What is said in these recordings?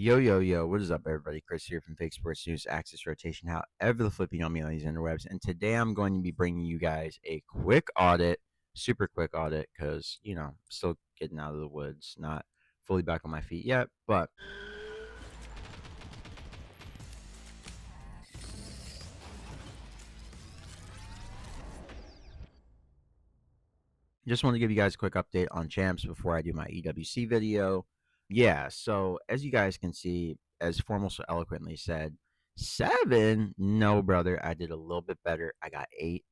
Yo, yo, yo, what is up, everybody? Chris here from Fake Sports News, Access Rotation, however the flipping on me on these interwebs. And today I'm going to be bringing you guys a quick audit, super quick audit, because, still getting out of the woods, not fully back on my feet yet, but just want to give you guys a quick update on champs before I do my EWC video. Yeah, so as you guys can see, as Formal so eloquently said, 7? No, brother, I did a little bit better. I got 8.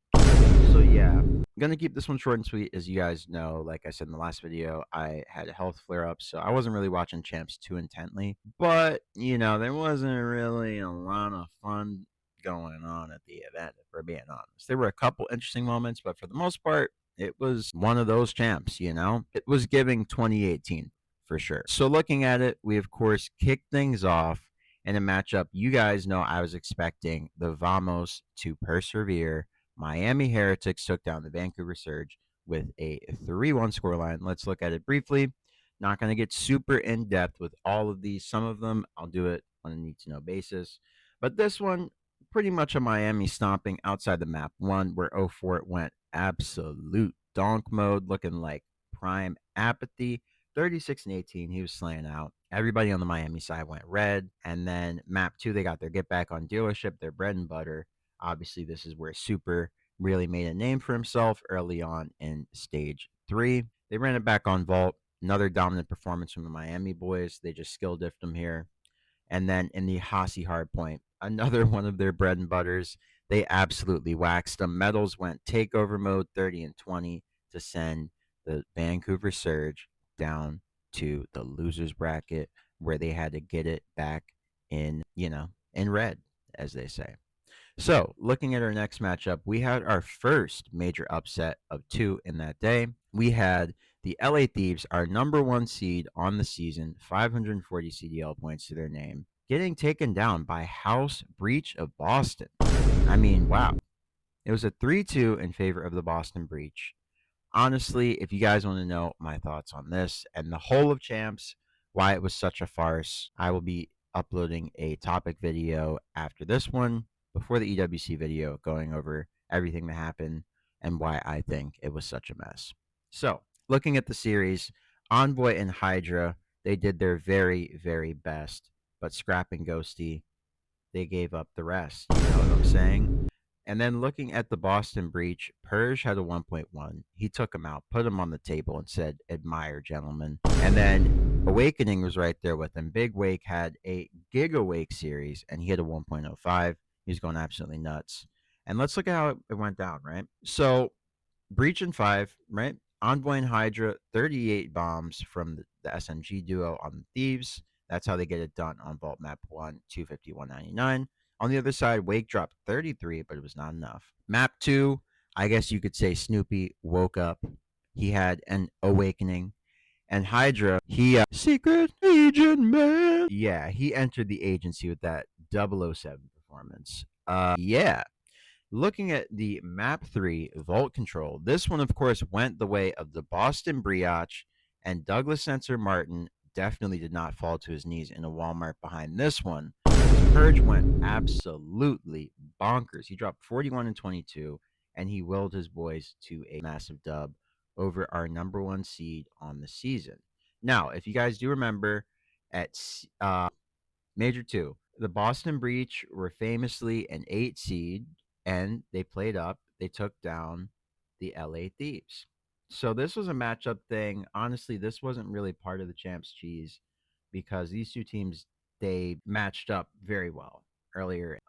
So yeah, I'm gonna keep this one short and sweet. As you guys know, like I said in the last video, I had a health flare up, so I wasn't really watching champs too intently. But there wasn't really a lot of fun going on at the event, if we're being honest. There were a couple interesting moments, but for the most part, it was one of those champs. It was giving 2018 for sure. So looking at it, we of course kicked things off in a matchup you guys know I was expecting the Vamos to persevere. Miami Heretics took down the Vancouver Surge with a 3-1 scoreline. Let's look at it briefly. Not going to get super in-depth with all of these. Some of them, I'll do it on a need-to-know basis. But this one, pretty much a Miami stomping outside the map 1, where 04 went absolute donk mode, looking like prime apathy. 36 and 18, he was slaying out. Everybody on the Miami side went red. And then map 2, they got their get back on dealership, their bread and butter. Obviously, this is where Super really made a name for himself early on in stage 3. They ran it back on Vault. Another dominant performance from the Miami boys. They just skill diffed them here. And then in the Hossie Hardpoint, another one of their bread and butters. They absolutely waxed them. Metals went takeover mode 30 and 20 to send the Vancouver Surge down to the losers bracket, where they had to get it back in red, as they say. So, looking at our next matchup, we had our first major upset of 2 in that day. We had the LA Thieves, our #1 seed on the season, 540 CDL points to their name, getting taken down by House Breach of Boston. I mean, wow. It was a 3-2 in favor of the Boston Breach. Honestly, if you guys want to know my thoughts on this and the whole of champs, why it was such a farce, I will be uploading a topic video after this one, before the EWC video, going over everything that happened and why I think it was such a mess. So, looking at the series, Envoy and Hydra, they did their very, very best, but Scrap and Ghosty, they gave up the rest. You know what I'm saying? And then looking at the Boston Breach, Purge had a 1.1. He took him out, put him on the table, and said, "Admire, gentlemen." And then Awakening was right there with him. Big Wake had a Giga Wake series, and he had a 1.05. He was going absolutely nuts. And let's look at how it went down, right? So, Breach and 5, right? Envoy and Hydra, 38 bombs from the SMG duo on the Thieves. That's how they get it done on Vault Map 1, 251.99. On the other side, Wake dropped 33, but it was not enough. Map 2, I guess you could say Snoopy woke up. He had an awakening. And Hydra, he, Secret Agent Man. Yeah, he entered the agency with that 007 performance. Yeah. Looking at the map 3 Vault Control, this one, of course, went the way of the Boston Brioche, and Douglas Sensor Martin definitely did not fall to his knees in a Walmart behind this one. Purge went absolutely bonkers. He dropped 41 and 22, and he willed his boys to a massive dub over our #1 seed on the season. Now, if you guys do remember, at Major 2, the Boston Breach were famously an 8 seed, and they played up. They took down the LA Thieves. So this was a matchup thing. Honestly, this wasn't really part of the champs cheese, because these two teams, they matched up very well earlier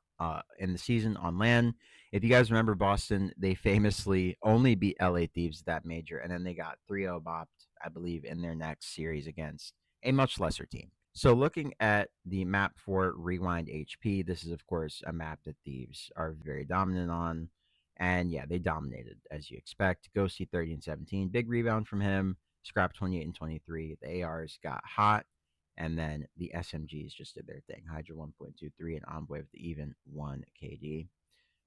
in the season on LAN. If you guys remember, Boston, they famously only beat LA Thieves that major, and then they got 3-0 bopped, I believe, in their next series against a much lesser team. So looking at the map for Rewind HP, this is, of course, a map that Thieves are very dominant on. And yeah, they dominated, as you expect. Ghosty 30 and 17. Big rebound from him. Scrap 28 and 23. The ARs got hot. And then the SMGs just did their thing. Hydra 1.23 and Envoy with the even 1 KD.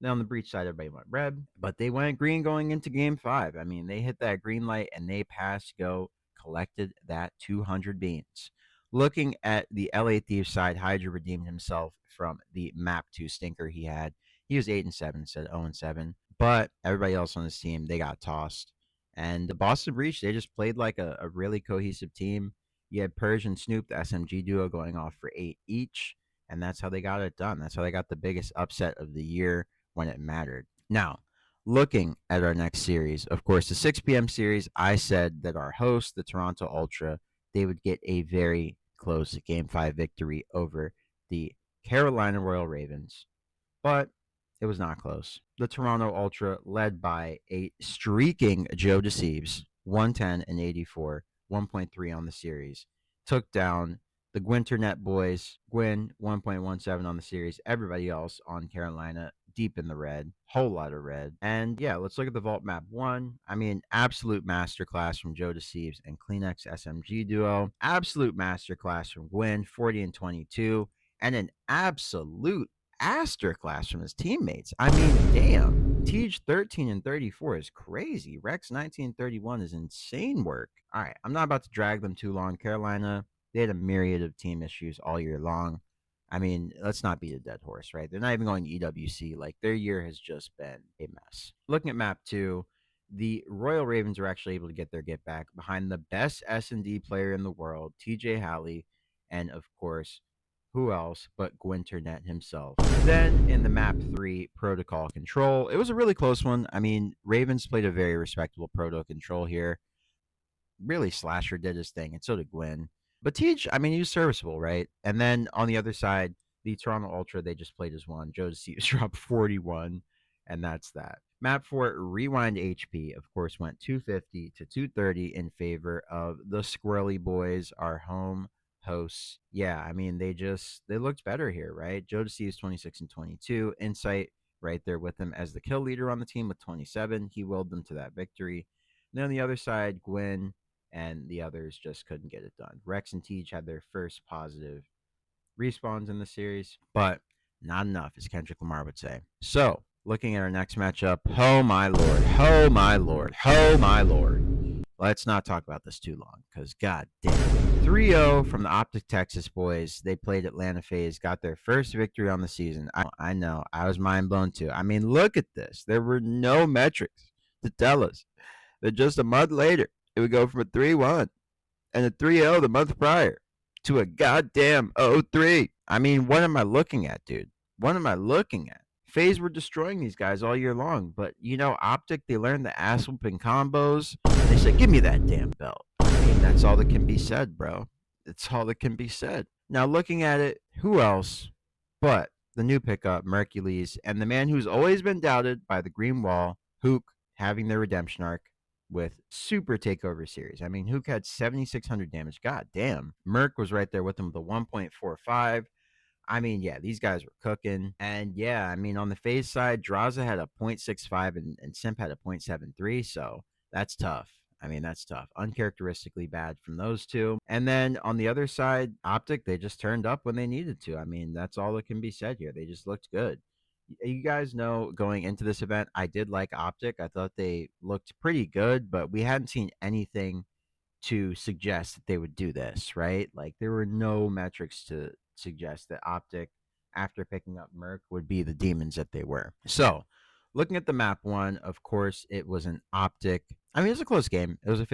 Then on the Breach side, everybody went red. But they went green going into game 5. I mean, they hit that green light and they passed go, collected that 200 beans. Looking at the LA Thieves side, Hydra redeemed himself from the map 2 stinker he had. He was 8-7 instead of 0-7. But everybody else on his team, they got tossed. And the Boston Breach, they just played like a really cohesive team. You had Purge and Snoop, the SMG duo, going off for 8 each. And that's how they got it done. That's how they got the biggest upset of the year when it mattered. Now, looking at our next series, of course, the 6 p.m. series, I said that our host, the Toronto Ultra, they would get a very close Game 5 victory over the Carolina Royal Ravens. But it was not close. The Toronto Ultra, led by a streaking Joe Deceives, 110 and 84, 1.3 on the series, took down the Gwinternet boys. Gwyn, 1.17 on the series. Everybody else on Carolina, deep in the red. Whole lot of red. And yeah, let's look at the Vault Map 1. I mean, absolute masterclass from Joe Deceives and Kleenex SMG duo. Absolute masterclass from Gwyn, 40 and 22. And an absolute masterclass from his teammates. I mean, damn. Tej 13 and 34 is crazy. Rex 19 and 31 is insane work. All right, I'm not about to drag them too long. Carolina, they had a myriad of team issues all year long. I mean, let's not beat a dead horse, right? They're not even going to EWC. Like, their year has just been a mess. Looking at map 2, the Royal Ravens were actually able to get their get back behind the best S&D player in the world, TJ Halley, and of course, who else but Gwinternet himself. Then in the map 3, Protocol Control, it was a really close one. I mean, Ravens played a very respectable Proto Control here. Really, Slasher did his thing, and so did Gwyn. But Teach, I mean, he was serviceable, right? And then on the other side, the Toronto Ultra, they just played as one. Joe Deceives dropped 41, and that's that. Map 4, Rewind HP, of course, went 250 to 230 in favor of the Squirrely Boys, our home hosts. Yeah, I mean, they looked better here, right? Joe Deceives 26 and 22. Insight right there with him as the kill leader on the team with 27. He willed them to that victory. And then on the other side, Gwyn and the others just couldn't get it done. Rex and Tej had their first positive respawns in the series, but not enough, as Kendrick Lamar would say. So, looking at our next matchup, oh my lord, oh my lord, oh my lord. Let's not talk about this too long, because god damn. 3-0 from the Optic Texas boys. They played Atlanta Faze, got their first victory on the season. I know, I was mind blown too. I mean, look at this. There were no metrics to tell us that just a month later, it would go from a 3-1 and a 3-0 the month prior to a goddamn 0-3. I mean, what am I looking at, dude? What am I looking at? Faze were destroying these guys all year long, but you know, Optic, they learned the ass whooping combos. They said, give me that damn belt. I mean, that's all that can be said, bro. It's all that can be said. Now, looking at it, who else but the new pickup, Mercules, and the man who's always been doubted by the Green Wall, Hook, having their redemption arc with super takeover series. I mean, Hook had 7,600 damage. God damn. Merc was right there with him with a 1.45. I mean, yeah, these guys were cooking. And yeah, I mean, on the Faze side, Draza had a 0.65 and Simp had a 0.73. So that's tough. I mean, that's tough. Uncharacteristically bad from those two. And then on the other side, Optic, they just turned up when they needed to. I mean, that's all that can be said here. They just looked good. You guys know going into this event, I did like Optic. I thought they looked pretty good, but we hadn't seen anything to suggest that they would do this, right? Like there were no metrics to suggest that Optic, after picking up Merc, would be the demons that they were. So, looking at the map 1, of course, it was an Optic. I mean, it was a close game. It was a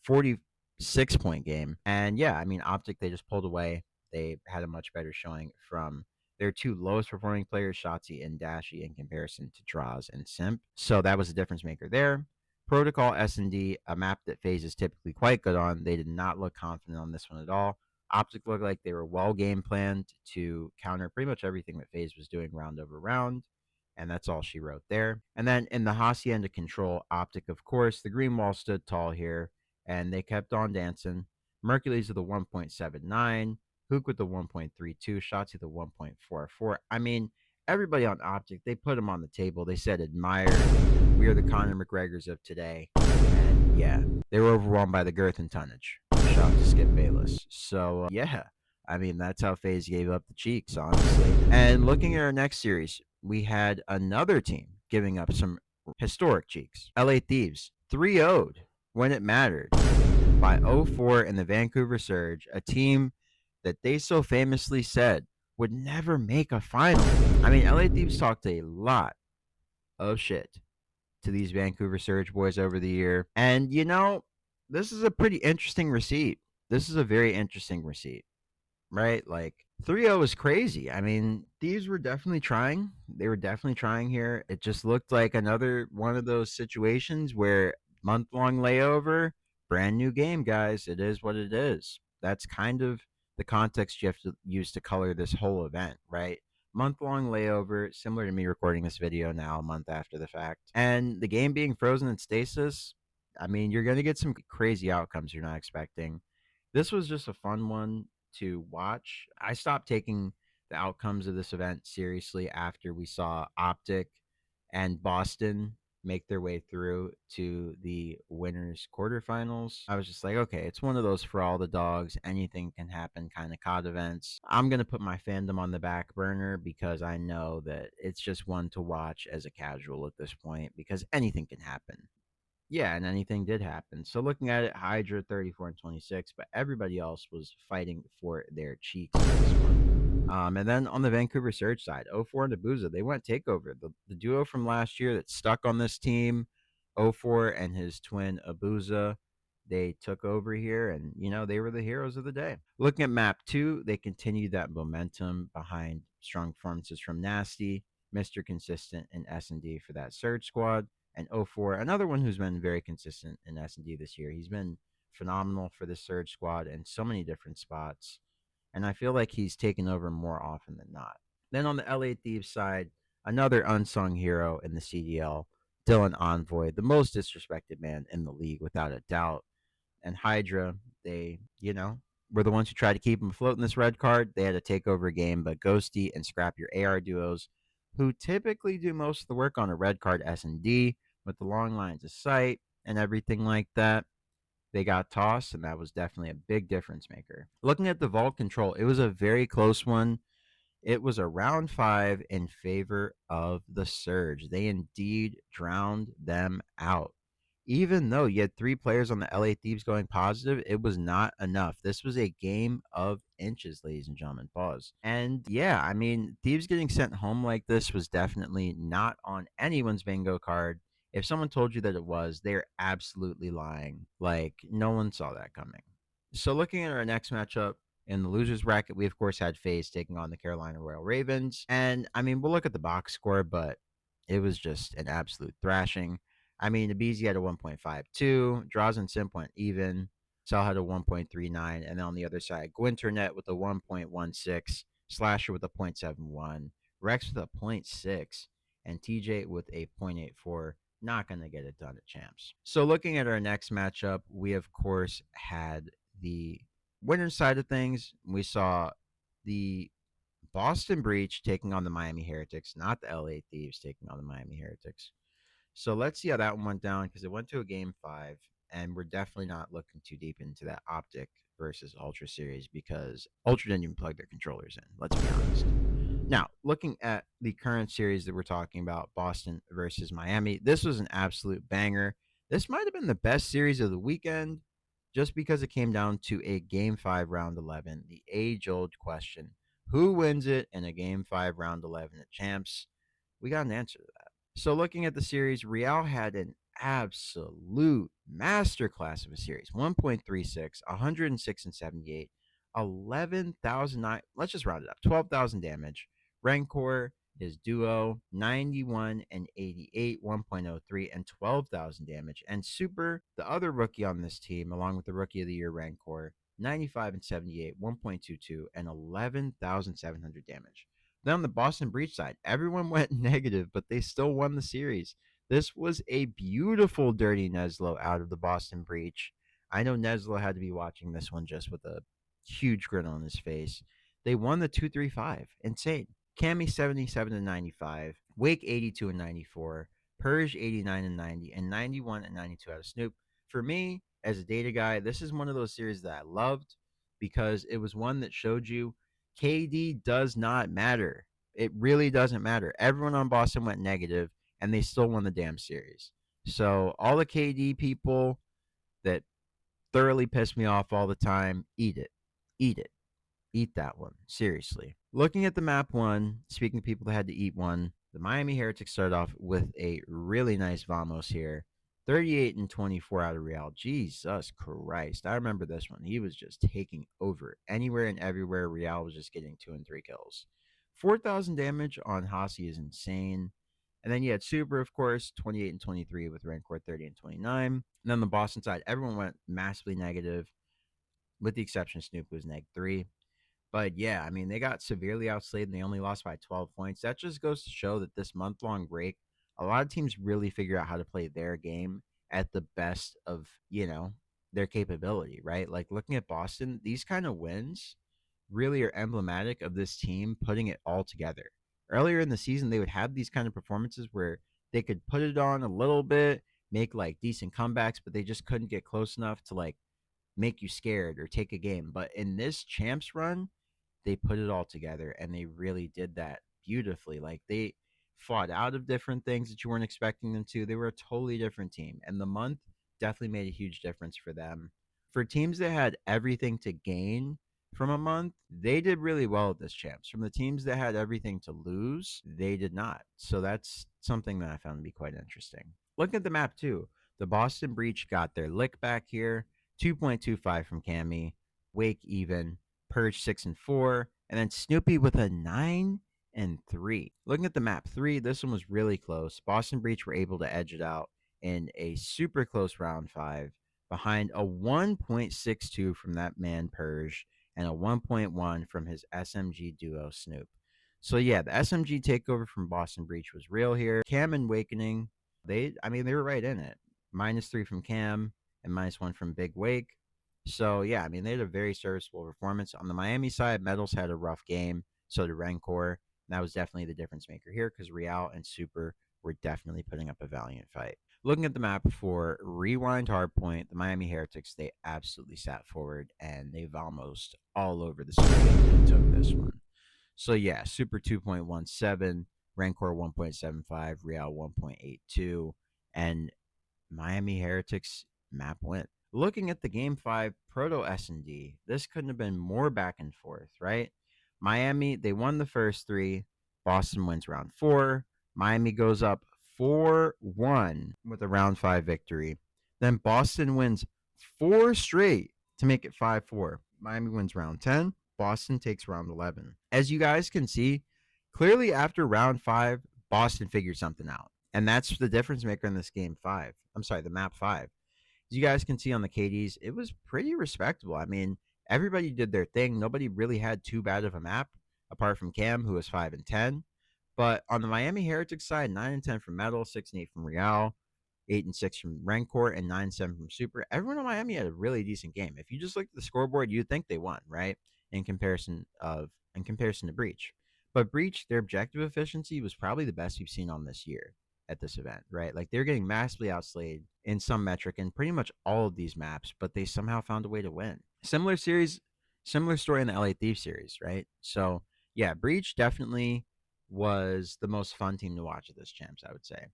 46-point game. And yeah, I mean, Optic, they just pulled away. They had a much better showing from their two lowest performing players, Shotzi and Dashy, in comparison to Draws and Simp. So that was a difference maker there. Protocol S&D, a map that Faze is typically quite good on. They did not look confident on this one at all. Optic looked like they were well game planned to counter pretty much everything that Faze was doing round over round. And that's all she wrote there. And then in the Hacienda Control, Optic, of course, the green wall stood tall here, and they kept on dancing. Mercules with the 1.79, Hook with the 1.32, Shotzi the 1.44. I mean, everybody on Optic, they put them on the table. They said, admire. We are the Conor McGregors of today. And yeah, they were overwhelmed by the girth and tonnage. Shout out to Skip Bayless. So, yeah, I mean, that's how Faze gave up the cheeks, honestly. And looking at our next series, we had another team giving up some historic cheeks. LA Thieves, 3-0'd when it mattered. by 04 and the Vancouver Surge, a team that they so famously said would never make a final. I mean, LA Thieves talked a lot of shit to these Vancouver Surge boys over the year. And, this is a pretty interesting receipt. This is a very interesting receipt, right? Like 3-0 is crazy. I mean, Thieves were definitely trying. They were definitely trying here. It just looked like another one of those situations where month-long layover, brand new game, guys. It is what it is. That's kind of the context you have to use to color this whole event, right? Month-long layover, similar to me recording this video now a month after the fact. And the game being frozen in stasis, I mean, you're going to get some crazy outcomes you're not expecting. This was just a fun one to watch. I stopped taking the outcomes of this event seriously after we saw Optic and Boston make their way through to the winners quarterfinals. I was just like, okay, it's one of those for all the dogs, anything can happen kind of COD events. I'm going to put my fandom on the back burner because I know that it's just one to watch as a casual at this point because anything can happen. Yeah, and anything did happen. So looking at it, Hydra 34 and 26, but everybody else was fighting for their cheeks in this one. And then on the Vancouver Surge side, 04 and Abuza, they went takeover. The duo from last year that stuck on this team, 04 and his twin Abuza, they took over here and, they were the heroes of the day. Looking at map 2, they continued that momentum behind strong performances from Nasty, Mr. Consistent, and S&D for that Surge squad. And 04, another one who's been very consistent in S&D this year. He's been phenomenal for the Surge squad in so many different spots. And I feel like he's taken over more often than not. Then on the LA Thieves side, another unsung hero in the CDL, Dylan Envoy, the most disrespected man in the league without a doubt. And Hydra, they, were the ones who tried to keep him afloat in this red card. They had a takeover game, but Ghosty and Scrap Your AR duos, who typically do most of the work on a red card S&D with the long lines of sight and everything like that, they got tossed, and that was definitely a big difference maker. Looking at the vault control, it was a very close one. It was a round 5 in favor of the Surge. They indeed drowned them out. Even though you had 3 players on the LA Thieves going positive, it was not enough. This was a game of inches, ladies and gentlemen. Pause. And yeah, I mean, Thieves getting sent home like this was definitely not on anyone's bingo card. If someone told you that it was, they're absolutely lying. Like, no one saw that coming. So looking at our next matchup, in the losers bracket, we of course had Faze taking on the Carolina Royal Ravens. And I mean, we'll look at the box score, but it was just an absolute thrashing. I mean, the BZ had a 1.52, Draws and Simp went even, Cell had a 1.39, and then on the other side, Gwinternet with a 1.16, Slasher with a 0.71, Rex with a 0.6, and TJ with a 0.84. Not going to get it done at Champs. So looking at our next matchup, we of course had the winner's side of things. We saw the Boston Breach taking on the Miami Heretics, not the LA Thieves taking on the Miami Heretics. So let's see how that one went down because it went to a game 5, and we're definitely not looking too deep into that Optic versus Ultra series because Ultra didn't even plug their controllers in. Let's be honest. Now, looking at the current series that we're talking about, Boston versus Miami, this was an absolute banger. This might have been the best series of the weekend just because it came down to a game 5 round 11, the age-old question. Who wins it in a game 5 round 11 at Champs? We got an answer to that. So looking at the series, Real had an absolute masterclass of a series. 1.36, 106 and 78, 11,000. Let's just round it up. 12,000 damage. Rancor, his duo, 91 and 88, 1.03 and 12,000 damage. And Super, the other rookie on this team, along with the Rookie of the Year Rancor, 95 and 78, 1.22 and 11,700 damage. Then on the Boston Breach side, everyone went negative, but they still won the series. This was a beautiful dirty Neslo out of the Boston Breach. I know Neslo had to be watching this one just with a huge grin on his face. They won the 2-3-5. Insane. Cammy 77 and 95, Wake 82 and 94, Purge 89 and 90, and 91 and 92 out of Snoop. For me, as a data guy, this is one of those series that I loved because it was one that showed you KD does not matter. It really doesn't matter. Everyone on Boston went negative, and they still won the damn series. So all the KD people that thoroughly pissed me off all the time. Eat it. Eat it. Eat that one. Seriously. Looking at the map one, speaking of people that had to eat one, the Miami Heretics started off with a really nice Vamos here. 38 and 24 out of Real. Jesus Christ. I remember this one. He was just taking over anywhere and everywhere. Real was just getting 2 and 3 kills. 4,000 damage on Hasi is insane. And then you had Super, of course, 28 and 23 with Rancor 30 and 29. And then the Boston side, everyone went massively negative, with the exception of Snoop, who was -3. But yeah, I mean, they got severely outslayed and they only lost by 12 points. That just goes to show that this month-long break, a lot of teams really figure out how to play their game at the best of, their capability, right? Like looking at Boston, these kind of wins really are emblematic of this team putting it all together. Earlier in the season, they would have these kind of performances where they could put it on a little bit, make like decent comebacks, but they just couldn't get close enough to like make you scared or take a game. But in this champs run, they put it all together and they really did that beautifully. Like they fought out of different things that you weren't expecting them to. They were a totally different team. And the month definitely made a huge difference for them. For teams that had everything to gain from a month, they did really well at this champs. From the teams that had everything to lose, they did not. So that's something that I found to be quite interesting. Looking at the map too, the Boston Breach got their lick back here. 2.25 from Cammy, Wake even, Purge 6 and 4, and then Snoopy with a 9 and 3. Looking at the map 3, this one was really close. Boston Breach were able to edge it out in a super close round 5 behind a 1.62 from that man Purge and a 1.1 from his SMG duo Snoop. So yeah, the SMG takeover from Boston Breach was real here. Cam and Awakening, they were right in it. -3 from Cam and -1 from Big Wake. So yeah, I mean, they had a very serviceable performance. On the Miami side, Metals had a rough game. So did Rancor. And that was definitely the difference maker here because Real and Super were definitely putting up a valiant fight. Looking at the map for Rewind Hardpoint, the Miami Heretics, they absolutely sat forward and they've almost all over the screen and took this one. So yeah, Super 2.17, Rancor 1.75, Real 1.82, and Miami Heretics map win. Looking at the game 5 Proto S&D, this couldn't have been more back and forth, right? Miami, they won the first 3. Boston wins round 4. Miami goes up 4-1 with a round 5 victory. Then Boston wins 4 straight to make it 5-4. Miami wins round 10. Boston takes round 11. As you guys can see, clearly after round 5, Boston figured something out. And that's the difference maker in this game 5. I'm sorry, the map 5. As you guys can see on the KDs, it was pretty respectable. I mean, everybody did their thing. Nobody really had too bad of a map, apart from Cam, who was 5 and 10. But on the Miami Heretics side, 9 and 10 from Metal, 6 and 8 from Real, 8 and 6 from Rancor, and 9 and 7 from Super. Everyone in Miami had a really decent game. If you just looked at the scoreboard, you'd think they won, right? In comparison to Breach. But Breach, their objective efficiency was probably the best we've seen on this year at this event, right? Like they're getting massively outslayed in some metric in pretty much all of these maps, but they somehow found a way to win. Similar story in the LA Thieves series, right? So yeah, Breach definitely was the most fun team to watch at this champs, I would say.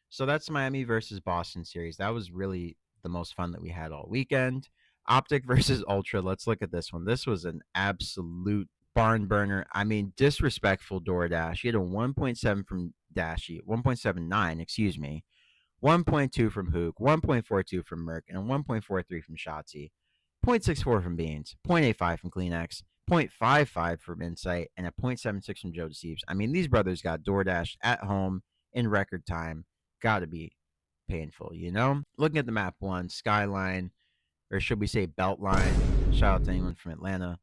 So that's Miami versus Boston series. That was really the most fun that we had all weekend. Optic versus Ultra. Let's look at this one. This was an absolute barn burner. I mean, disrespectful DoorDash. He had a 1.7 from Dashy, 1.79, excuse me, 1.2 from Hook, 1.42 from Merc, and a 1.43 from Shotzi, 0.64 from Beans, 0.85 from Kleenex, 0.55 from Insight, and a 0.76 from Joe Deceives. I mean, these brothers got DoorDash at home in record time. Gotta be painful, you know? Looking at the map 1, Skyline, or should we say Beltline, shout out to anyone from Atlanta,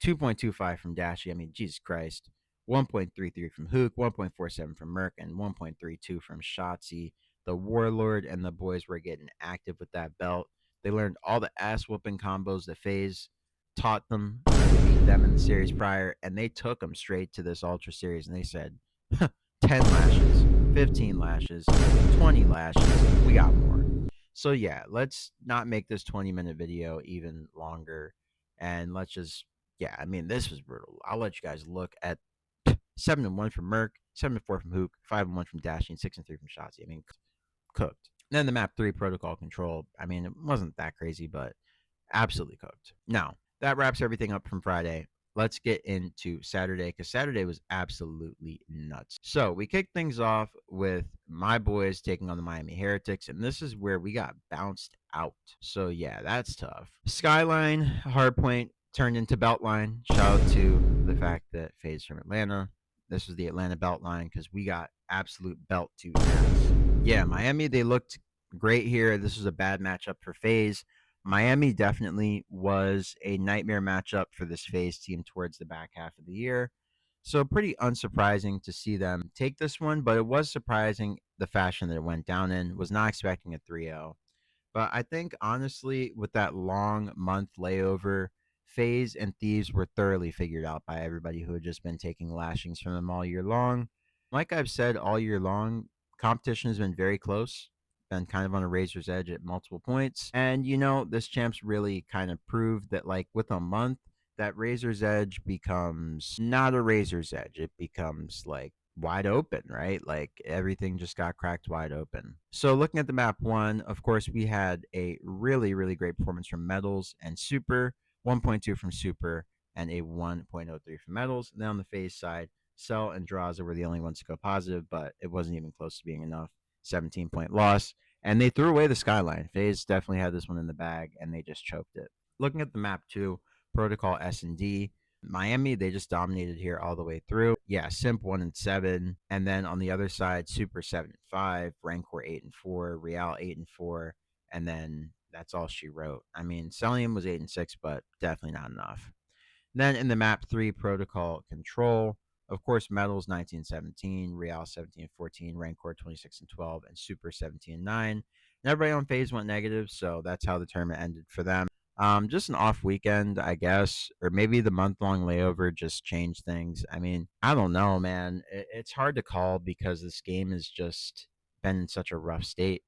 2.25 from Dashy. I mean, Jesus Christ. 1.33 from Hook, 1.47 from Merc, and 1.32 from Shotzi. The Warlord and the boys were getting active with that belt. They learned all the ass whooping combos that Faze taught them to beat them in the series prior, and they took them straight to this Ultra series, and they said, 10 lashes, 15 lashes, 20 lashes, we got more. So yeah, let's not make this 20-minute video even longer, and let's just, yeah, I mean, this was brutal. I'll let you guys look at 7 and 1 from Merc, 7 and 4 from Hook, 5 and 1 from Dashy, and 6 and 3 from Shotzi. I mean, cooked. Then the map 3 protocol control, I mean, it wasn't that crazy, but absolutely cooked. Now, that wraps everything up from Friday. Let's get into Saturday because Saturday was absolutely nuts. So we kicked things off with my boys taking on the Miami Heretics, and this is where we got bounced out. So yeah, that's tough. Skyline, Hardpoint turned into Beltline. Shout out to the fact that Faze from Atlanta. This was the Atlanta Beltline because we got absolute belt to ass. Yeah, Miami, they looked great here. This was a bad matchup for Faze. Miami definitely was a nightmare matchup for this Faze team towards the back half of the year. So pretty unsurprising to see them take this one, but it was surprising the fashion that it went down in. Was not expecting a 3-0. But I think honestly, with that long month layover, Faze and Thieves were thoroughly figured out by everybody who had just been taking lashings from them all year long. Like I've said all year long, competition has been very close, been kind of on a razor's edge at multiple points. And this champs really kind of proved that like with a month, that razor's edge becomes not a razor's edge. It becomes like wide open, right? Like everything just got cracked wide open. So looking at the map one, of course, we had a really, really great performance from Metals and Super, 1.2 from Super, and a 1.03 from Metals. And then on the Faze side, Cell and Draza were the only ones to go positive, but it wasn't even close to being enough. 17-point loss. And they threw away the Skyline. Faze definitely had this one in the bag, and they just choked it. Looking at the map two, Protocol S&D, Miami, they just dominated here all the way through. Yeah, Simp 1-7, and then on the other side, Super 7-5, Rancor 8-4, Real 8-4, and then that's all she wrote. I mean, Celium was 8-6, but definitely not enough. Then in the map 3 protocol control, of course, Metals 19-17, Real 17-14, Rancor 26-12, and Super 17-9. And everybody on Faze went negative, so that's how the tournament ended for them. Just an off weekend, I guess, or maybe the month-long layover just changed things. I mean, I don't know, man. It's hard to call because this game has just been in such a rough state.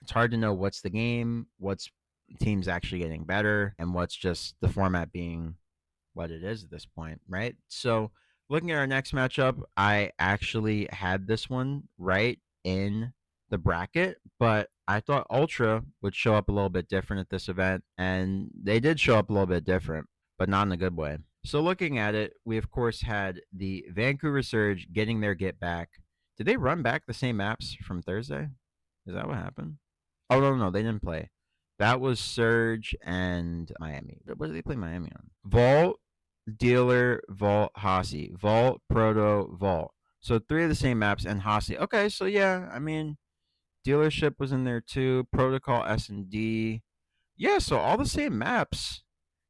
It's hard to know what's the game, what's teams actually getting better, and what's just the format being what it is at this point, right? So, looking at our next matchup, I actually had this one right in the bracket, but I thought Ultra would show up a little bit different at this event, and they did show up a little bit different, but not in a good way. So, looking at it, we of course had the Vancouver Surge getting their get back. Did they run back the same maps from Thursday? Is that what happened? Oh, no, they didn't play. That was Surge and Miami. What did they play Miami on? Vault, Dealer, Vault, Hasi. Vault, Proto, Vault. So 3 of the same maps and Hasi. Okay, so yeah, I mean, Dealership was in there too. Protocol, S&D. Yeah, so all the same maps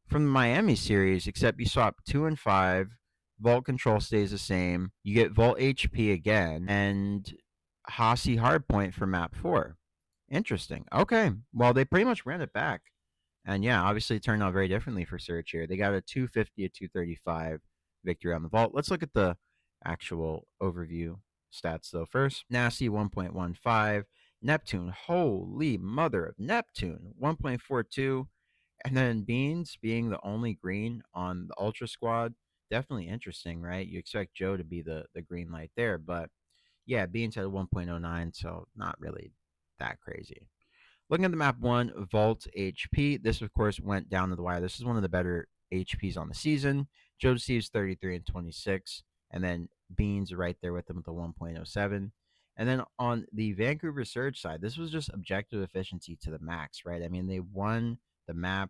from the Miami series, except you swap 2 and 5. Vault control stays the same. You get Vault HP again, and Hasi Hardpoint for map 4. Interesting. Okay, well, they pretty much ran it back. And yeah, obviously it turned out very differently for Surge here. They got a 250 to 235 victory on the vault. Let's look at the actual overview stats though. First, Nasty 1.15, Neptune, holy mother of Neptune, 1.42, and then Beans being the only green on the Ultra squad. Definitely interesting, right? You expect Joe to be the green light there, but yeah, Beans had a 1.09, so not really that crazy. Looking at the map one, Vault HP. This, of course, went down to the wire. This is one of the better HPs on the season. Joe Steve's 33 and 26. And then Beans right there with them with the 1.07. And then on the Vancouver Surge side, this was just objective efficiency to the max, right? I mean, they won the map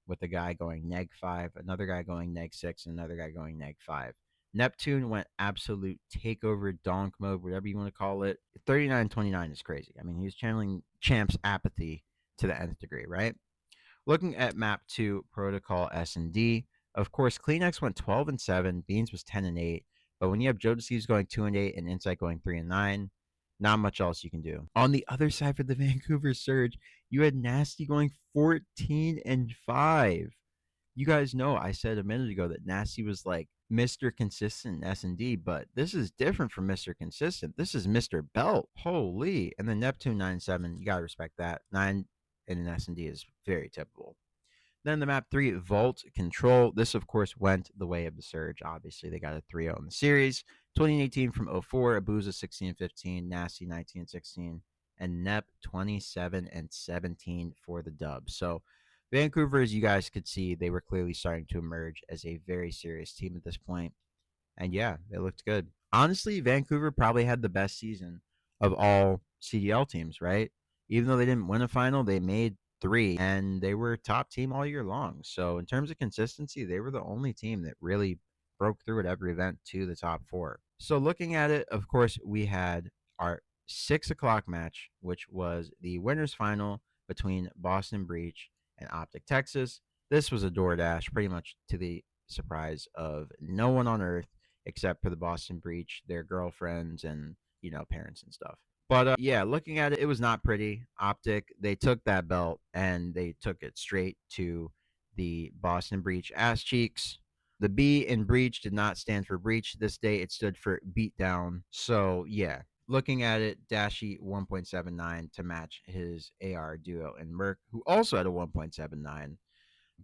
with a guy going neg 5, another guy going neg 6, and another guy going neg 5. Neptune went absolute takeover donk mode, whatever you want to call it. 39-29 is crazy. I mean, he was channeling Champ's apathy to the nth degree, right? Looking at map 2, Protocol S&D, of course, Kleenex went 12-7, Beans was 10-8, but when you have Joe Deceives going 2-8 and Insight going 3-9, not much else you can do. On the other side for the Vancouver Surge, you had Nasty going 14-5. You guys know I said a minute ago that Nasty was like Mr. Consistent S&D, but this is different from Mr. Consistent. This is Mr. Belt. Holy. And then Neptune 9-7, you got to respect that. 9 in an S&D is very typical. Then the map 3, Vault Control. This, of course, went the way of the Surge. Obviously, they got a 3-0 in the series. 2018 from 04, Abuza 16-15, Nasty 19-16, and Nep 27-17 for the dub. So Vancouver, as you guys could see, they were clearly starting to emerge as a very serious team at this point. And yeah, they looked good. Honestly, Vancouver probably had the best season of all CDL teams, right? Even though they didn't win a final, they made three and they were top team all year long. So in terms of consistency, they were the only team that really broke through at every event to the top four. So looking at it, of course, we had our 6 o'clock match, which was the winners final between Boston Breach and Optic Texas. This was a DoorDash, pretty much to the surprise of no one on earth except for the Boston Breach, their girlfriends and, parents and stuff. But yeah, looking at it, it was not pretty. Optic, they took that belt and they took it straight to the Boston Breach ass cheeks. The B in Breach did not stand for Breach this day. It stood for Beatdown. So yeah, looking at it, Dashy 1.79 to match his AR duo and Merc, who also had a 1.79.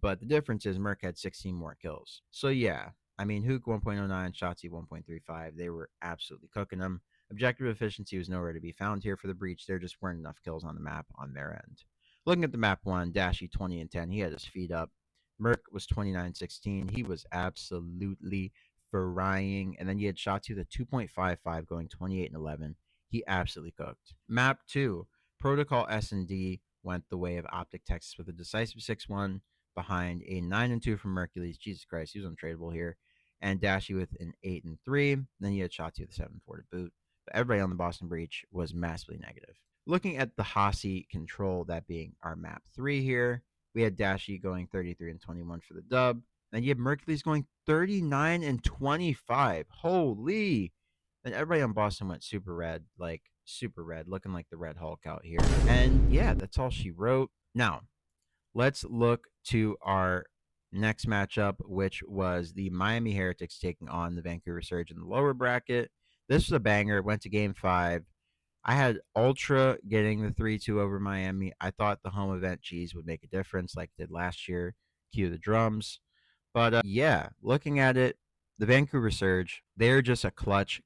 But the difference is Merc had 16 more kills. So yeah, I mean, Hook 1.09, Shotzi 1.35. They were absolutely cooking them. Objective efficiency was nowhere to be found here for the Breach. There just weren't enough kills on the map on their end. Looking at the map one, Dashy 20-10. He had his feet up. Merc was 29-16. He was absolutely frying. And then you had Shotzi with a 2.55 going 28-11. He absolutely cooked. Map two, Protocol S&D went the way of Optic Texas with a decisive 6-1 behind a 9-2 from Mercules. Jesus Christ, he was untradeable here. And Dashy with an 8-3. Then you had Shotzi with a 7-4 to boot. But everybody on the Boston Breach was massively negative. Looking at the Hossie control, that being our map 3 here, we had Dashy going 33-21 for the dub. Then you have Mercules going 39-25. Holy! Then everybody on Boston went super red, looking like the Red Hulk out here. And yeah, that's all she wrote. Now, let's look to our next matchup, which was the Miami Heretics taking on the Vancouver Surge in the lower bracket. This was a banger. Went to game 5. I had Ultra getting the 3-2 over Miami. I thought the home event cheese would make a difference like it did last year. Cue the drums. But yeah, looking at it, the Vancouver Surge, they're just a clutch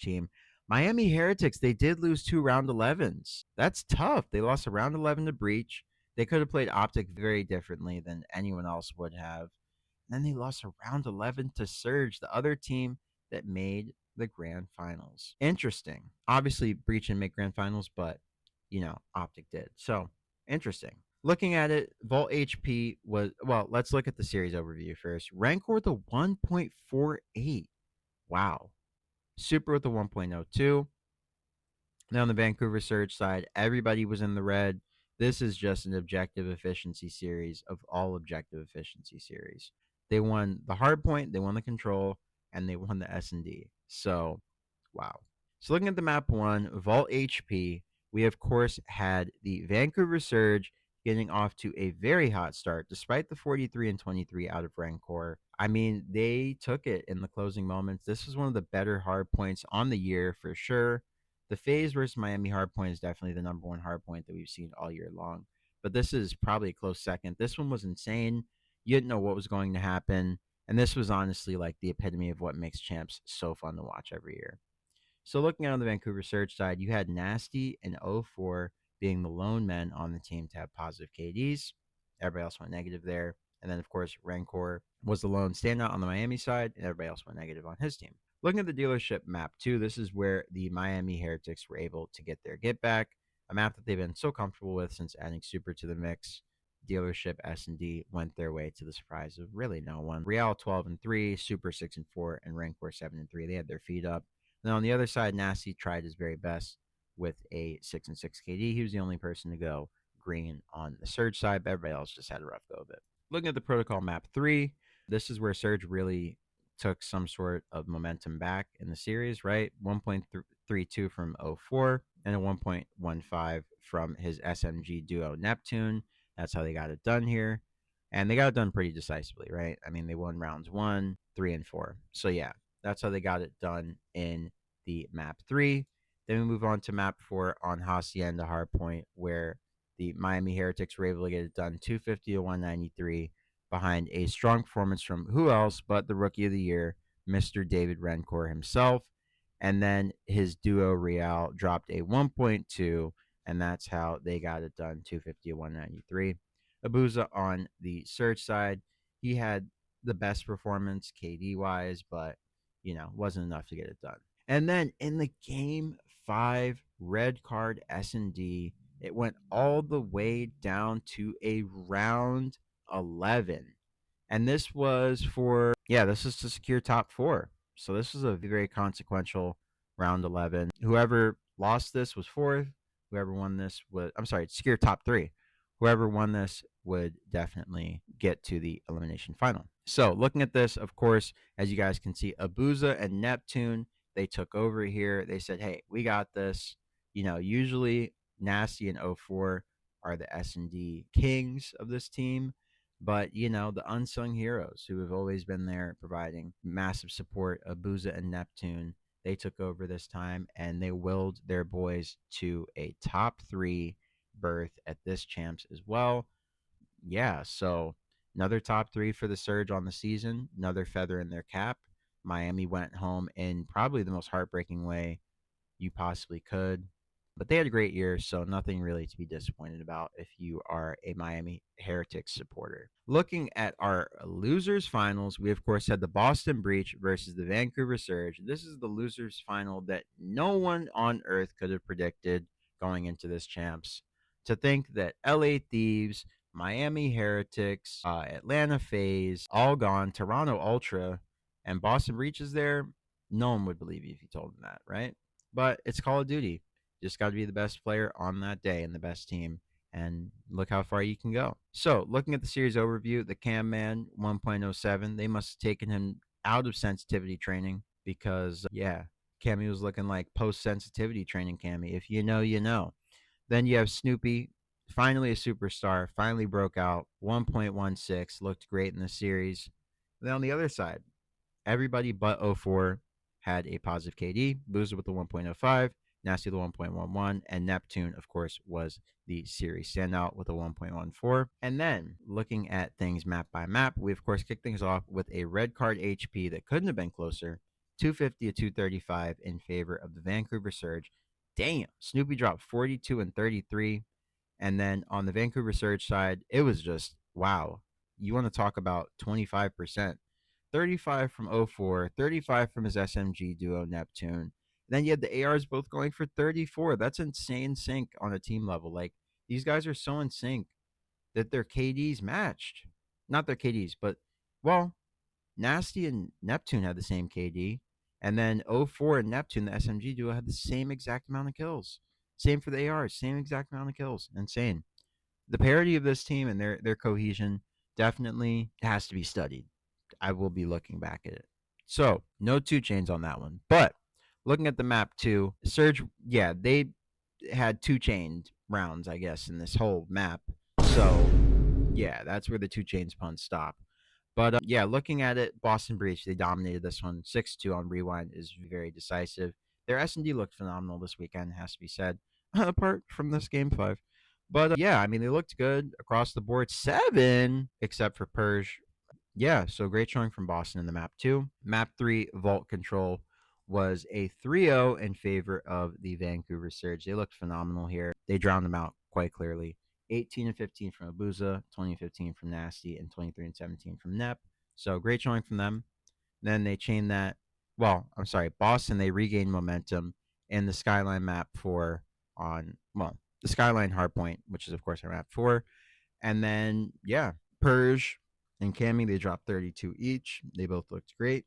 team. Miami Heretics, they did lose 2 round 11s. That's tough. They lost a round 11 to Breach. They could have played Optic very differently than anyone else would have. And then they lost a round 11 to Surge, the other team that made the grand finals. Interesting. Obviously, Breach didn't make grand finals, but, Optic did. So, interesting. Looking at it, Vault HP was, well, let's look at the series overview first. Rancor with a 1.48. Wow. Super with a 1.02. Now on the Vancouver Surge side, everybody was in the red. This is just an objective efficiency series of all objective efficiency series. They won the hard point, they won the control, and they won the S&D. So, wow. So looking at the map 1, Vault HP, we of course had the Vancouver Surge getting off to a very hot start despite the 43-23 out of Rancor. I mean, they took it in the closing moments. This was one of the better hard points on the year for sure. The Faze versus Miami hardpoint is definitely the number one hardpoint that we've seen all year long. But this is probably a close second. This one was insane. You didn't know what was going to happen. And this was honestly like the epitome of what makes champs so fun to watch every year. So looking at on the Vancouver Surge side, you had Nasty and 04 being the lone men on the team to have positive KDs. Everybody else went negative there. And then, of course, Rancor was the lone standout on the Miami side, and everybody else went negative on his team. Looking at the dealership map, too, this is where the Miami Heretics were able to get their get back, a map that they've been so comfortable with since adding Super to the mix. Dealership S&D went their way to the surprise of really no one. Real 12-3, Super 6-4, and Rancor 7-3. They had their feet up. Then on the other side, Nasty tried his very best with a 6-6 KD. He was the only person to go green on the Surge side, but everybody else just had a rough go of it. Looking at the protocol map 3, this is where Surge really took some sort of momentum back in the series, right? 1.32 from 04 and a 1.15 from his SMG duo Neptune. That's how they got it done here. And they got it done pretty decisively, right? I mean, they won rounds 1, 3, and 4. So yeah, that's how they got it done in the map 3. Then we move on to map 4 on Hacienda Hardpoint, where the Miami Heretics were able to get it done 250 to 193 behind a strong performance from who else but the Rookie of the Year, Mr. David Rancor himself. And then his duo Real dropped a 1.2 and that's how they got it done, 250 to 193. Abuza on the Surge side, he had the best performance KD wise, but wasn't enough to get it done. And then in the game 5 red card S&D, it went all the way down to a round 11. And this was this is to secure top 4. So this is a very consequential round 11. Whoever lost this was 4th. Whoever won this would, secure top 3. Whoever won this would definitely get to the elimination final. So looking at this, of course, as you guys can see, Abuza and Neptune, they took over here. They said, hey, we got this. Usually Nasty and 04 are the S&D kings of this team. But, the unsung heroes who have always been there providing massive support, Abuza and Neptune, they took over this time and they willed their boys to a top 3 berth at this champs as well. Yeah, so another top 3 for the Surge on the season, another feather in their cap. Miami went home in probably the most heartbreaking way you possibly could. But they had a great year, so nothing really to be disappointed about if you are a Miami Heretics supporter. Looking at our losers finals, we of course had the Boston Breach versus the Vancouver Surge. This is the losers final that no one on earth could have predicted going into this champs. To think that LA Thieves, Miami Heretics, Atlanta Faze, all gone, Toronto Ultra, and Boston Breach is there, no one would believe you if you told them that, right? But it's Call of Duty. Just got to be the best player on that day and the best team, and look how far you can go. So, looking at the series overview, the Cam Man 1.07, they must have taken him out of sensitivity training because, Cammy was looking like post sensitivity training Cammy. If you know, you know. Then you have Snoopy, finally a superstar, finally broke out 1.16, looked great in the series. Then on the other side, everybody but 04 had a positive KD. Boozer with the 1.05, Nasty the 1.11, and Neptune, of course, was the series standout with a 1.14. And then looking at things map by map, we of course kicked things off with a red card HP that couldn't have been closer, 250 to 235 in favor of the Vancouver Surge. Damn, Snoopy dropped 42 and 33. And then on the Vancouver Surge side, it was just wow. You want to talk about 25%. 35 from 04, 35 from his SMG duo Neptune. Then you had the ARs both going for 34. That's insane sync on a team level. Like, these guys are so in sync that their KDs matched. Not their KDs, but, well, Nasty and Neptune had the same KD. And then 04 and Neptune, the SMG duo, had the same exact amount of kills. Same for the ARs, same exact amount of kills. Insane. The parity of this team and their cohesion definitely has to be studied. I will be looking back at it. So, no 2 chains on that one. But looking at the map too, Surge, they had 2 chained rounds, I guess, in this whole map. So, that's where the 2 chains puns stop. But looking at it, Boston Breach, they dominated this one. 6-2 on Rewind is very decisive. Their S&D looked phenomenal this weekend, has to be said, apart from this game 5. But they looked good across the board. 7, except for Purge. Yeah, so great showing from Boston in the map 2. Map 3, Vault Control, was a 3-0 in favor of the Vancouver Surge. They looked phenomenal here. They drowned them out quite clearly. 18 and 15 from Abuza, 20 and 15 from Nasty, and 23 and 17 from Nep. So great showing from them. Then they chained that. Boston, they regained momentum in the Skyline map 4 the Skyline Hardpoint, which is, of course, our map 4. And then, Purge and Cammy, they dropped 32 each. They both looked great.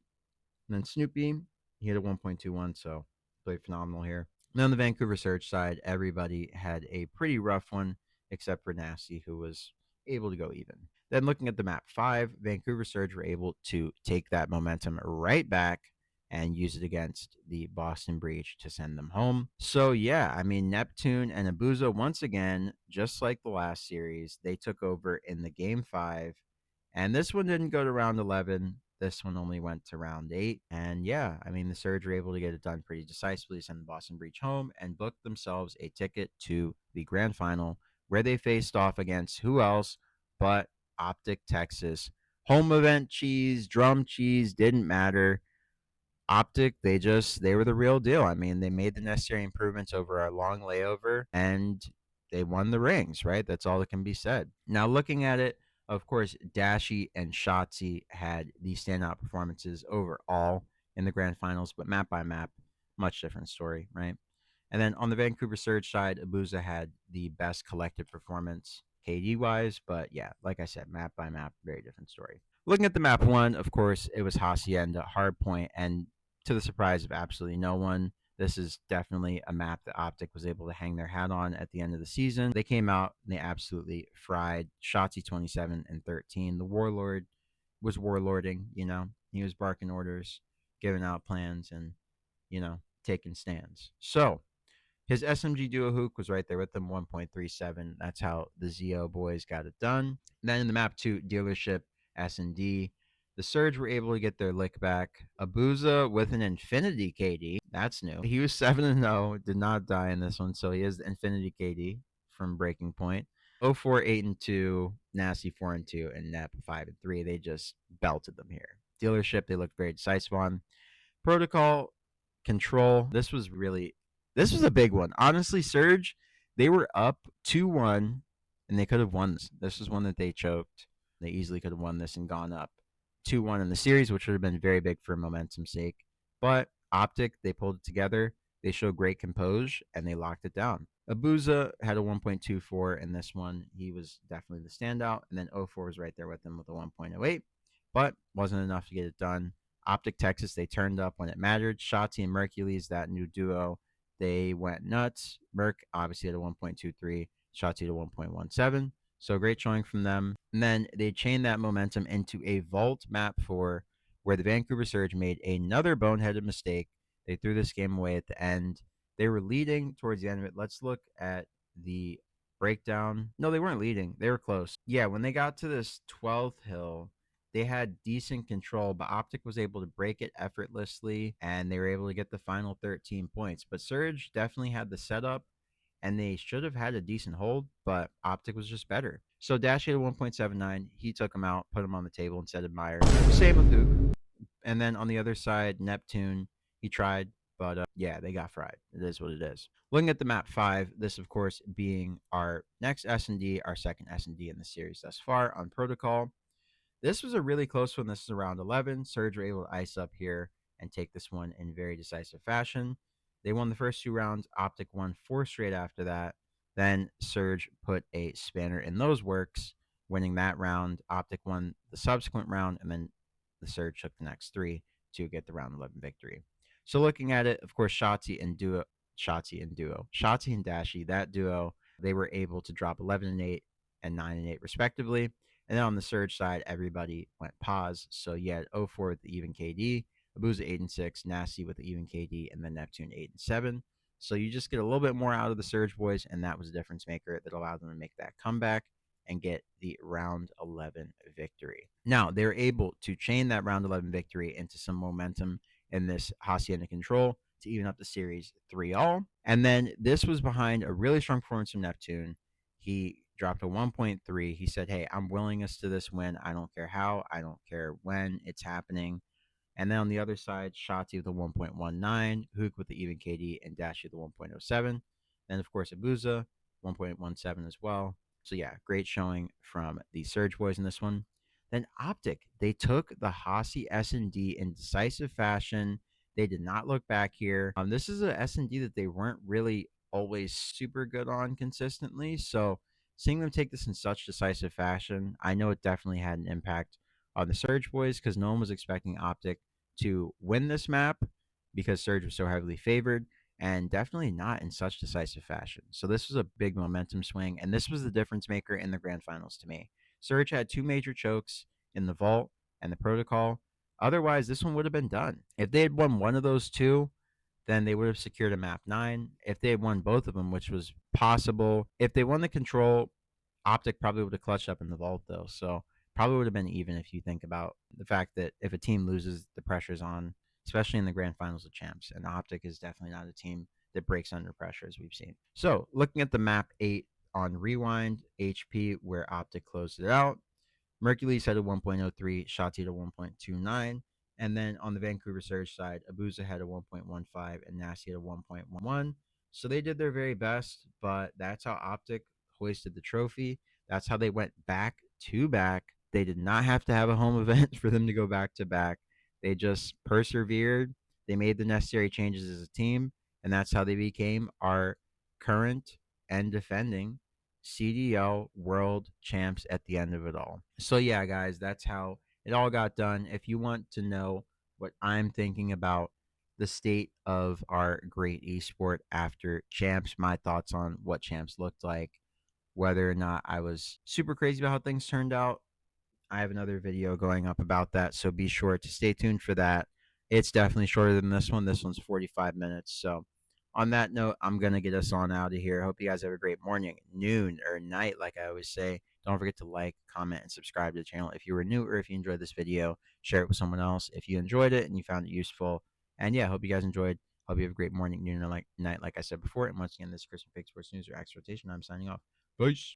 And then Snoopy, he hit a 1.21, so played phenomenal here. And then on the Vancouver Surge side, everybody had a pretty rough one, except for Nasty, who was able to go even. Then looking at the map 5, Vancouver Surge were able to take that momentum right back and use it against the Boston Breach to send them home. So, Neptune and Abuza, once again, just like the last series, they took over in the game 5. And this one didn't go to round 11. This one only went to round 8. And the Surge were able to get it done pretty decisively, send the Boston Breach home, and booked themselves a ticket to the grand final, where they faced off against who else but Optic Texas. Home event cheese, drum cheese, didn't matter. Optic, they were the real deal. I mean, they made the necessary improvements over our long layover and they won the rings, right? That's all that can be said. Now, looking at it, of course, Dashy and Shotzi had the standout performances overall in the grand finals, but map by map, much different story, right? And then on the Vancouver Surge side, Abuza had the best collective performance KD wise, but yeah, like I said, map by map, very different story. Looking at the map one, of course, it was Hacienda, Hardpoint, and to the surprise of absolutely no one, this is definitely a map that Optic was able to hang their hat on at the end of the season. They came out and they absolutely fried Shotzi 27 and 13. The Warlord was warlording, he was barking orders, giving out plans, and, taking stands. So his SMG duo hook was right there with them, 1.37. That's how the ZO boys got it done. Then in the map 2, dealership S&D, the Surge were able to get their lick back. Abuza with an Infinity KD. That's new. He was 7-0, did not die in this one, so he has the Infinity KD from Breaking Point. 04, 8-2, Nasty 4-2, and Nep 5-3. They just belted them here. Dealership, they looked very decisive on. Protocol, Control. This was a big one. Honestly, Surge, they were up 2-1 and they could have won this. This was one that they choked. They easily could have won this and gone up 2-1 in the series, which would have been very big for momentum's sake. But Optic, they pulled it together. They showed great composure and they locked it down. Abuza had a 1.24 in this one. He was definitely the standout. And then 04 was right there with him with a 1.08, but wasn't enough to get it done. Optic Texas, they turned up when it mattered. Shotzi and Mercules, that new duo, they went nuts. Merc obviously had a 1.23, Shotzi to 1.17. So great showing from them. And then they chained that momentum into a vault map 4 where the Vancouver Surge made another boneheaded mistake. They threw this game away at the end. They were leading towards the end of it. Let's look at the breakdown. No, they weren't leading. They were close. Yeah, when they got to this 12th hill, they had decent control, but Optic was able to break it effortlessly, and they were able to get the final 13 points. But Surge definitely had the setup, and they should have had a decent hold, but Optic was just better. So Dash had a 1.79. He took him out, put him on the table instead of Meyer. Same with Hook. And then on the other side, Neptune, he tried, but yeah, they got fried. It is what it is. Looking at the map 5, this, of course, being our next S&D, our second S&D in the series thus far on Protocol. This was a really close one. This is around 11. Surge were able to ice up here and take this one in very decisive fashion. They won the first 2 rounds. Optic won 4 straight after that. Then Surge put a spanner in those works, winning that round. Optic won the subsequent round, and then the Surge took the next 3 to get the round 11 victory. So looking at it, of course, Shotzi and Dashi, that duo, they were able to drop 11-8 and 9-8 respectively. And then on the Surge side, everybody went pause. So you had 04 with the even KD, Abuza 8-6, Nasty with the even KD, and then Neptune 8-7. So you just get a little bit more out of the Surge boys, and that was a difference maker that allowed them to make that comeback and get the round 11 victory. Now, they were able to chain that round 11 victory into some momentum in this Hacienda Control to even up the series 3-all. And then this was behind a really strong performance from Neptune. He dropped a 1.3. He said, hey, I'm willing us to this win. I don't care how. I don't care when it's happening. And then on the other side, Shotzi with a 1.19, Hook with the even KD, and Dashi with the 1.07. Then, of course, Abuza, 1.17 as well. So, yeah, great showing from the Surge boys in this one. Then Optic, they took the Hasi S&D in decisive fashion. They did not look back here. This is a S&D that they weren't really always super good on consistently. So, seeing them take this in such decisive fashion, I know it definitely had an impact on the Surge boys because no one was expecting Optic to win this map because Surge was so heavily favored, and definitely not in such decisive fashion. So this was a big momentum swing, and this was the difference maker in the grand finals to me. Surge had 2 major chokes in the Vault and the Protocol. Otherwise, this one would have been done. If they had won one of those 2, then they would have secured a map 9. If they had won both of them, which was possible, if they won the Control, Optic probably would have clutched up in the Vault, though. So probably would have been even if you think about the fact that if a team loses, the pressure's on, especially in the grand finals of champs. And Optic is definitely not a team that breaks under pressure, as we've seen. So looking at the map 8 on Rewind HP, where Optic closed it out, Mercules had a 1.03, Shotzi to 1.29, And then on the Vancouver Surge side, Abuza had a 1.15 and Nasty had a 1.11. So they did their very best, but that's how Optic hoisted the trophy. That's how they went back to back. They did not have to have a home event for them to go back to back. They just persevered. They made the necessary changes as a team, and that's how they became our current and defending CDL world champs at the end of it all. So, yeah, guys, that's how it all got done. If you want to know what I'm thinking about the state of our great esport after champs, my thoughts on what champs looked like, whether or not I was super crazy about how things turned out, I have another video going up about that, so be sure to stay tuned for that. It's definitely shorter than this one. This one's 45 minutes. So, on that note, I'm going to get us on out of here. I hope you guys have a great morning, noon, or night, like I always say. Don't forget to like, comment, and subscribe to the channel. If you were new or if you enjoyed this video, share it with someone else if you enjoyed it and you found it useful. And yeah, hope you guys enjoyed. Hope you have a great morning, noon, or night, like I said before. And once again, this is Chris from Fake Sports News or Axe Rotation. I'm signing off. Peace.